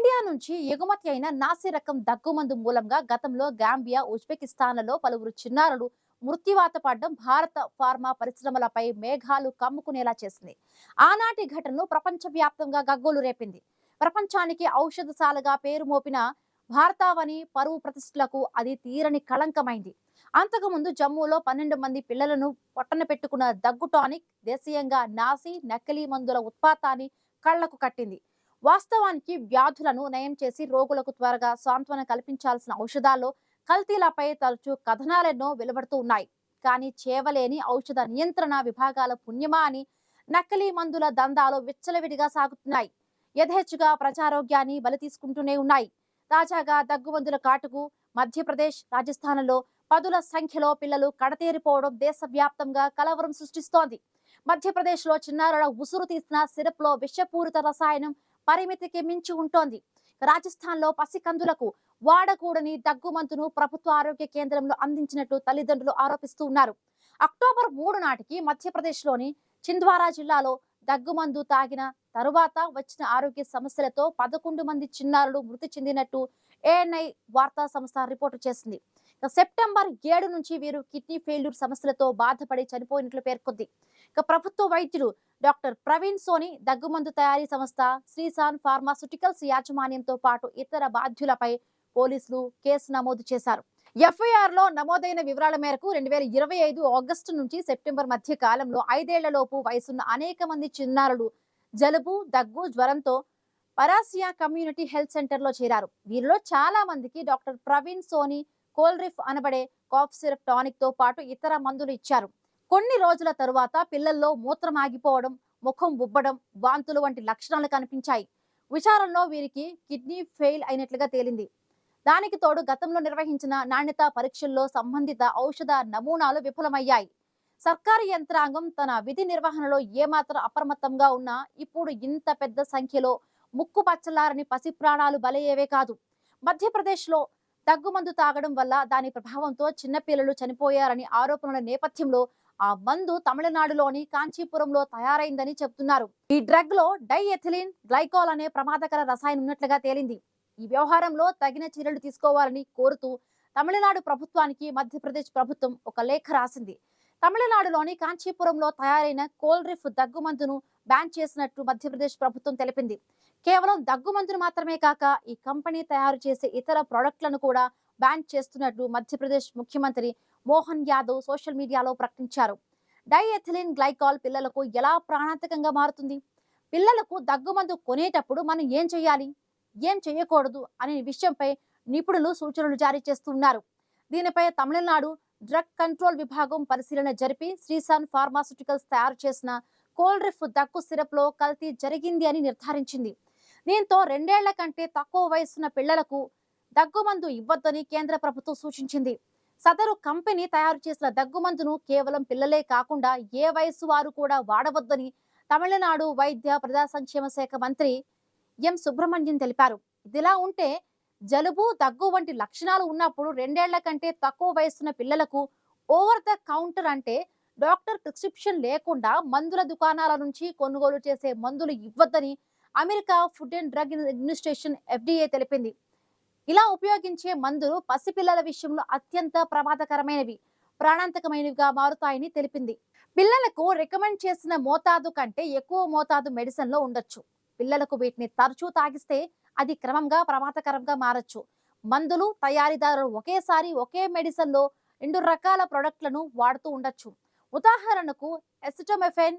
India నుంచి ఎగుమతి అయిన నాసి రకం దగ్గుమందు మూలంగా గతంలో గాంబియా, ఉజ్బెకిస్తాన్లలో పలువురు చిన్నారులు మృత్యువాత పడడం భారత ఫార్మా పరిశ్రమలపై మేఘాలు కమ్ముకునేలా చేసింది. ఆనాటి ఘటనను ప్రపంచవ్యాప్తంగా గగ్గోలు రేపింది. ప్రపంచానికి ఔషధశాలగా పేరు మోపిన భారతావని పరువు ప్రతిష్టలకు అది తీరని కళంకమైంది. అంతకుముందు జమ్మూలో 12 మంది పిల్లలను పొట్టన పెట్టుకున్న దగ్గు టానిక్ దేశీయంగా నాసి నకిలీ మందుల ఉత్పాతాన్ని కళ్లకు కట్టింది. వాస్తవానికి వ్యాధులను నయం చేసి రోగులకు త్వరగా సాంత్వన కల్పించాల్సిన ఔషధాల్లో కల్తీలపై తరచూ కథనాలెన్నో వెలువడుతూ ఉన్నాయి. కానీ చేవలేని ఔషధ నియంత్రణ విభాగాల పుణ్యమా అని నకిలీ మందుల దందాలు విచ్చలవిడిగా సాగుతున్నాయి. యథేచ్ఛగా ప్రజారోగ్యాన్ని బలి తీసుకుంటూనే ఉన్నాయి. తాజాగా దగ్గుమందుల కాటుకు మధ్యప్రదేశ్, రాజస్థాన్లో పదుల సంఖ్యలో పిల్లలు కడతేరిపోవడం దేశవ్యాప్తంగా కలవరం సృష్టిస్తోంది. మధ్యప్రదేశ్లో చిన్నారుల ఉసురు తీసిన సిరప్లో విషపూరిత రసాయనం పరిమితికి మించి ఉంటోంది. రాజస్థాన్లో పసికందులకు వాడకూడని దగ్గుమంతును ప్రభుత్వ ఆరోగ్య కేంద్రంలో అందించినట్లు తల్లిదండ్రులు ఆరోపిస్తూ ఉన్నారు. అక్టోబర్ 3 నాటికి మధ్యప్రదేశ్లోని చింద్వారా జిల్లాలో దగ్గుమందు తాగిన తరువాత వచ్చిన ఆరోగ్య సమస్యలతో 11 మంది చిన్నారులు మృతి చెందినట్టు ఏఎన్ఐ వార్తా సంస్థ రిపోర్టు చేసింది. సెప్టెంబర్ 7 నుంచి వీరు కిడ్నీ ఫెయిల్యూర్ సమస్యలతో బాధపడి చనిపోయినట్లు పేర్కొంది. ప్రభుత్వ వైద్యులు డాక్టర్ ప్రవీణ్ సోని, దగ్గుమందు తయారీ సంస్థ శ్రీసాన్ ఫార్మాస్యూటికల్స్ యాజమాన్యంతో పాటు ఇతర బాధ్యులపై పోలీసులు కేసు నమోదు చేశారు. ఎఫ్ఐఆర్ లో నమోదైన వివరాల మేరకు 2025 ఆగస్టు నుంచి సెప్టెంబర్ మధ్య కాలంలో 5 ఏళ్లలోపు వయసున్న అనేక మంది చిన్నారులు జలుబు, దగ్గు, జ్వరంతో పరాసియా కమ్యూనిటీ హెల్త్ సెంటర్ లో చేరారు. వీరిలో చాలా మందికి డాక్టర్ ప్రవీణ్ సోని కోల్రిఫ్ అనబడే కాఫ్ సిరప్ టానిక్ తో పాటు ఇతర మందులు ఇచ్చారు. కొన్ని రోజుల తరువాత పిల్లల్లో మూత్రం ఆగిపోవడం, ముఖం ఉబ్బడం, వాంతులు వంటి లక్షణాలు కనిపించాయి. విచారణలో వీరికి కిడ్నీ ఫెయిల్ అయినట్లుగా తేలింది. దానికి తోడు గతంలో నిర్వహించిన నాణ్యతా పరీక్షల్లో సంబంధిత ఔషధ నమూనాలు విఫలమయ్యాయి. సర్కారు యంత్రాంగం తన విధి నిర్వహణలో ఏమాత్రం అప్రమత్తంగా ఉన్నా ఇప్పుడు ఇంత పెద్ద సంఖ్యలో ముక్కు పచ్చలారని పసి ప్రాణాలు బలయ్యేవే కాదు. మధ్యప్రదేశ్లో దగ్గుమందు తాగడం వల్ల దాని ప్రభావంతో చిన్నపిల్లలు చనిపోయారని ఆరోపణల నేపథ్యంలో ఆ మందు తమిళనాడులోని కాంచీపురంలో తయారైందని చెబుతున్నారు. ఈ డ్రగ్ లో డైఎథిలిన్ గ్లైకాల్ అనే ప్రమాదకర రసాయనం ఉన్నట్లుగా తేలింది. ఈ వ్యవహారంలో తగిన చర్యలు తీసుకోవాలని కోరుతూ తమిళనాడు ప్రభుత్వానికి మధ్యప్రదేశ్ ప్రభుత్వం ఒక లేఖ రాసింది. తమిళనాడులోని కాంచీపురంలో తయారైన కోల్రిఫ్ దగ్గుమందును బ్యాన్ చేసినట్టు మధ్యప్రదేశ్ ప్రభుత్వం తెలిపింది. కేవలం దగ్గుమందును మాత్రమే కాక ఈ కంపెనీ తయారు చేసే ఇతర ప్రొడక్ట్లను కూడా బ్యాన్ చేస్తున్నట్లు మధ్యప్రదేశ్ ముఖ్యమంత్రి మోహన్ యాదవ్ సోషల్ మీడియాలో ప్రకటించారు. డైఎథిలిన్ గ్లైకాల్ పిల్లలకు ఎలా ప్రాణాంతకంగా మారుతుంది? పిల్లలకు దగ్గుమందు కొనేటప్పుడు మనం ఏం చేయాలి, ఏం చేయకూడదు అనే విషయంపై నిపుణులు సూచనలు జారీ చేస్తున్నారు. దీనిపై తమిళనాడు డ్రగ్ కంట్రోల్ విభాగం పరిశీలన జరిపి శ్రీసాన్ ఫార్మాస్యూటికల్స్ తయారు చేసిన కోల్రిఫ్ దగ్గు సిరప్ లో కల్తీ జరిగింది అని నిర్ధారించింది. దీంతో 2 ఏళ్ల కంటే తక్కువ వయసున్న పిల్లలకు దగ్గుమందు ఇవ్వొద్దని కేంద్ర ప్రభుత్వం సూచించింది. సదరు కంపెనీ తయారు చేసిన దగ్గుమందును కేవలం పిల్లలే కాకుండా ఏ వయసు వారు కూడా వాడవద్దని తమిళనాడు వైద్య ప్రజా సంక్షేమ శాఖ మంత్రి ఎం సుబ్రహ్మణ్యం తెలిపారు. ఇదిలా ఉంటే జలుబు, దగ్గు వంటి లక్షణాలు ఉన్నప్పుడు 2 ఏళ్ల కంటే తక్కువ వయసున్న పిల్లలకు ఓవర్ ద కౌంటర్ అంటే డాక్టర్ ప్రిస్క్రిప్షన్ లేకుండా మందుల దుకాణాల నుంచి కొనుగోలు చేసే మందులు ఇవ్వద్దని America food and drug administration FDA తెలిపింది. ఇలా ఉపయోగించే మందులు పసిపిల్లల విషయంలో అత్యంత ప్రమాదకరమైనవి, ప్రాణాంతకమైనవిగా మారుతాయని తెలిపింది. పిల్లలకు రికమెండ్ చేసిన మోతాదు కంటే ఎక్కువ మోతాదు మెడిసిన్ లో ఉండొచ్చు. పిల్లలకు వీటిని తరచూ తాగిస్తే అది క్రమంగా ప్రమాదకరంగా మారచ్చు. మందులు తయారీదారులు ఒకేసారి ఒకే మెడిసిన్ లో 2 రకాల ప్రొడక్ట్లను వాడుతూ ఉండొచ్చు. ఉదాహరణకు ఎసిటమినోఫెన్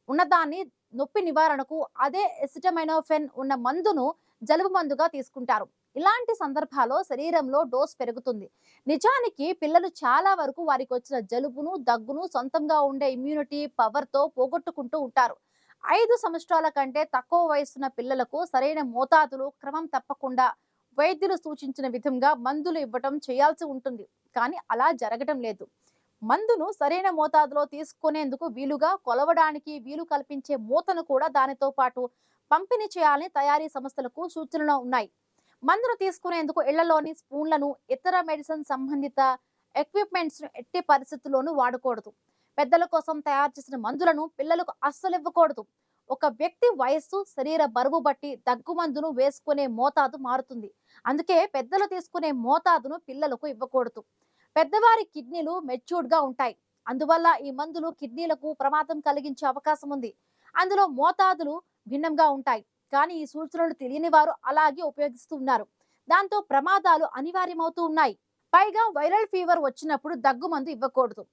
ఉన్నదాన్ని నొప్పి నివారణకు, అదే ఎసిటమినోఫెన్ ఉన్న మందును జలుబు మందుగా తీసుకుంటారు. ఇలాంటి సందర్భాల్లో శరీరంలో డోస్ పెరుగుతుంది. నిజానికి పిల్లలు చాలా వరకు వారికి వచ్చిన జలుబును, దగ్గును సొంతంగా ఉండే ఇమ్యూనిటీ పవర్ తో పోగొట్టుకుంటూ ఉంటారు. 5 సంవత్సరాల కంటే తక్కువ వయసున్న పిల్లలకు సరైన మోతాదులు క్రమం తప్పకుండా వైద్యులు సూచించిన విధంగా మందులు ఇవ్వటం చేయాల్సి ఉంటుంది. కానీ అలా జరగడం లేదు. మందును సరైన మోతాదులో తీసుకునేందుకు వీలుగా కొలవడానికి వీలు కల్పించే మూతను కూడా దానితో పాటు పంపిణీ చేయాలని తయారీ సంస్థలకు సూచనలు ఉన్నాయి. మందును తీసుకునేందుకు ఇళ్లలోని స్పూన్లను, ఇతర మెడిసిన్ సంబంధిత ఎక్విప్మెంట్స్ ఎట్టి పరిస్థితుల్లోనూ వాడకూడదు. పెద్దల కోసం తయారు చేసిన మందులను పిల్లలకు అస్సలు ఇవ్వకూడదు. ఒక వ్యక్తి వయస్సు, శరీర బరువు బట్టి దగ్గుమందును వేసుకునే మోతాదు మారుతుంది. అందుకే పెద్దలు తీసుకునే మోతాదును పిల్లలకు ఇవ్వకూడదు. పెద్దవారి కిడ్నీలు మెచ్యూర్డ్ గా ఉంటాయి. అందువల్ల ఈ మందులు కిడ్నీలకు ప్రమాదం కలిగించే అవకాశం ఉంది. అందులో మోతాదులు భిన్నంగా ఉంటాయి. కానీ ఈ సూచనలు తెలియని వారు అలాగే ఉపయోగిస్తూ ఉన్నారు. దాంతో ప్రమాదాలు అనివార్యమవుతూ ఉన్నాయి. పైగా వైరల్ ఫీవర్ వచ్చినప్పుడు దగ్గుమందు ఇవ్వకూడదు.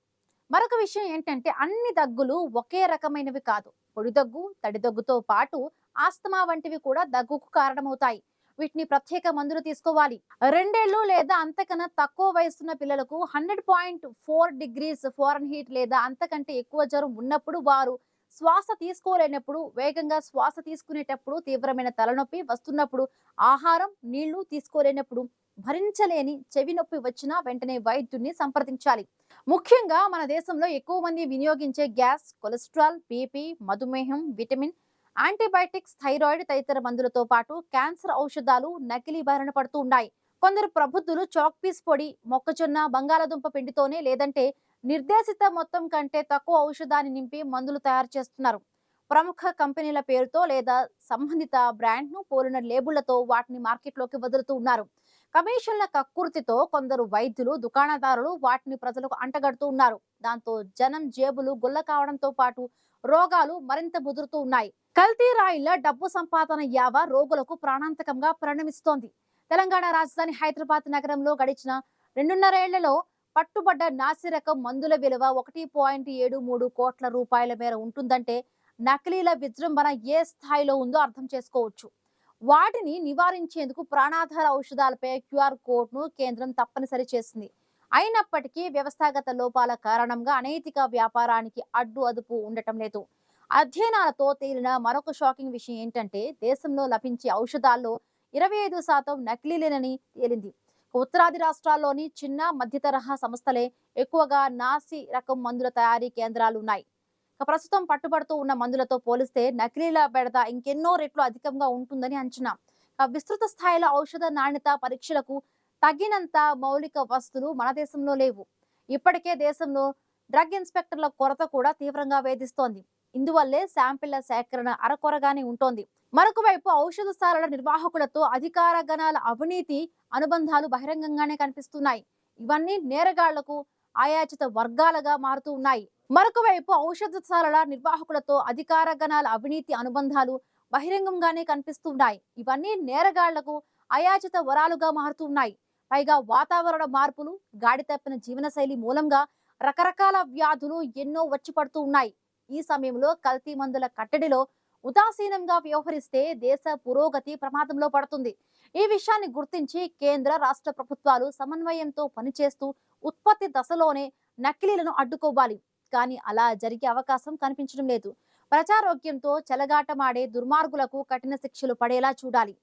మరొక విషయం ఏంటంటే అన్ని దగ్గులు ఒకే రకమైనవి కాదు. పొడి దగ్గు, తడి దగ్గుతో పాటు ఆస్తమా వంటివి కూడా దగ్గుకు కారణమవుతాయి. వీటిని ప్రత్యేక మందులు తీసుకోవాలి. 2 ఏళ్లు లేదా అంతకన్నా తక్కువ వయసున్న పిల్లలకు 100.4 డిగ్రీస్ ఫారెన్హీట్ లేదా అంతకంటే ఎక్కువ జ్వరం ఉన్నప్పుడు, వారు శ్వాస తీసుకోలేనప్పుడు, వేగంగా శ్వాస తీసుకునేటప్పుడు, తీవ్రమైన తలనొప్పి వస్తున్నప్పుడు, ఆహారం, నీళ్లు తీసుకోలేనప్పుడు, భరించలేని చెవి నొప్పి వచ్చినా వెంటనే వైద్యుడిని సంప్రదించాలి. ముఖ్యంగా మన దేశంలో ఎక్కువ మంది వినియోగించే గ్యాస్, కొలెస్ట్రాల్, బీపీ, మధుమేహం, విటమిన్, యాంటీబయాటిక్స్, థైరాయిడ్ తదితర మందులతో పాటు క్యాన్సర్ ఔషధాలు నకిలీ బారిన పడుతూ ఉన్నాయి. కొందరు ప్రబుద్ధులు చాక్ పీస్ పొడి, మొక్కజొన్న, బంగాళాదుంప పిండితోనే లేదంటే నిర్దేశిత మొత్తం కంటే తక్కువ ఔషధాన్ని నింపి మందులు తయారు చేస్తున్నారు. ప్రముఖ కంపెనీల పేరుతో లేదా సంబంధిత బ్రాండ్ను పోలిన లేబుళ్లతో వాటిని మార్కెట్లోకి వదులుతూ ఉన్నారు. కమిషన్ల కక్కుర్తితో కొందరు వైద్యులు, దుకాణదారులు వాటిని ప్రజలకు అంటగడుతూ ఉన్నారు. దాంతో జనం జేబులు గుల్ల కావడంతో పాటు రోగాలు మరింత ముదురుతూ ఉన్నాయి. కల్తీ రాయిళ్ల డబ్బు సంపాదన యావ రోగులకు ప్రాణాంతకంగా పరిణమిస్తోంది. తెలంగాణ రాజధాని హైదరాబాద్ నగరంలో గడిచిన 2.5 ఏళ్లలో పట్టుబడ్డ నాసిరకం మందుల విలువ 1.73 కోట్ల రూపాయల మేర ఉంటుందంటే నకిలీల విజృంభణ ఏ స్థాయిలో ఉందో అర్థం చేసుకోవచ్చు. వాటిని నివారించేందుకు ప్రాణాధార ఔషధాలపై క్యూఆర్ కోడ్ను కేంద్రం తప్పనిసరి చేసింది. అయినప్పటికీ వ్యవస్థాగత లోపాల కారణంగా అనైతిక వ్యాపారానికి అడ్డు అదుపు ఉండటం లేదు. అధ్యయనాలతో తేలిన మరొక షాకింగ్ విషయం ఏంటంటే దేశంలో లభించే ఔషధాల్లో 25% నకిలీలేనని తేలింది. ఉత్తరాది రాష్ట్రాల్లోని చిన్న, మధ్యతరహా సంస్థలే ఎక్కువగా నాసి రకం మందుల తయారీ కేంద్రాలు ఉన్నాయి. ప్రస్తుతం పట్టుబడుతూ ఉన్న మందులతో పోలిస్తే నకిలీల బెడద ఇంకెన్నో రెట్లు అధికంగా ఉంటుందని అంచనా. విస్తృత స్థాయిలో ఔషధ నాణ్యత పరీక్షలకు తగినంత మౌలిక వస్తువులు మన దేశంలో లేవు. ఇప్పటికే దేశంలో డ్రగ్ ఇన్స్పెక్టర్ల కొరత కూడా తీవ్రంగా వేధిస్తోంది. ఇందువల్లే శాంపిళ్ల సేకరణ అరకొరగానే ఉంటోంది. మరొక వైపు ఔషధశాలల నిర్వాహకులతో అధికార గణాల అవినీతి అనుబంధాలు బహిరంగంగానే కనిపిస్తున్నాయి. ఇవన్నీ నేరగాళ్లకు ఆయాచిత వర్గాలుగా మారుతూ ఉన్నాయి. మరొక వైపు ఔషధశాలల నిర్వాహకులతో అధికార గణాల అవినీతి అనుబంధాలు బహిరంగంగానే కనిపిస్తున్నాయి. ఇవన్నీ నేరగాళ్లకు అయాచిత వరాలుగా మారుతున్నాయి. పైగా వాతావరణ మార్పులు, గాడి తప్పిన జీవనశైలి మూలంగా రకరకాల వ్యాధులు ఎన్నో వచ్చి పడుతూ ఉన్నాయి. ఈ సమయంలో కల్తీ మందుల కట్టడిలో ఉదాసీనంగా వ్యవహరిస్తే దేశ పురోగతి ప్రమాదంలో పడుతుంది. ఈ విషయాన్ని గుర్తించి కేంద్ర, రాష్ట్ర ప్రభుత్వాలు సమన్వయంతో పనిచేస్తూ ఉత్పత్తి దశలోనే నకిలీలను అడ్డుకోవాలి. కానీ అలా జరిగే అవకాశం కనిపించడం లేదు. ప్రజారోగ్యంతో చెలగాటమాడే దుర్మార్గులకు కఠిన శిక్షలు పడేలా చూడాలి.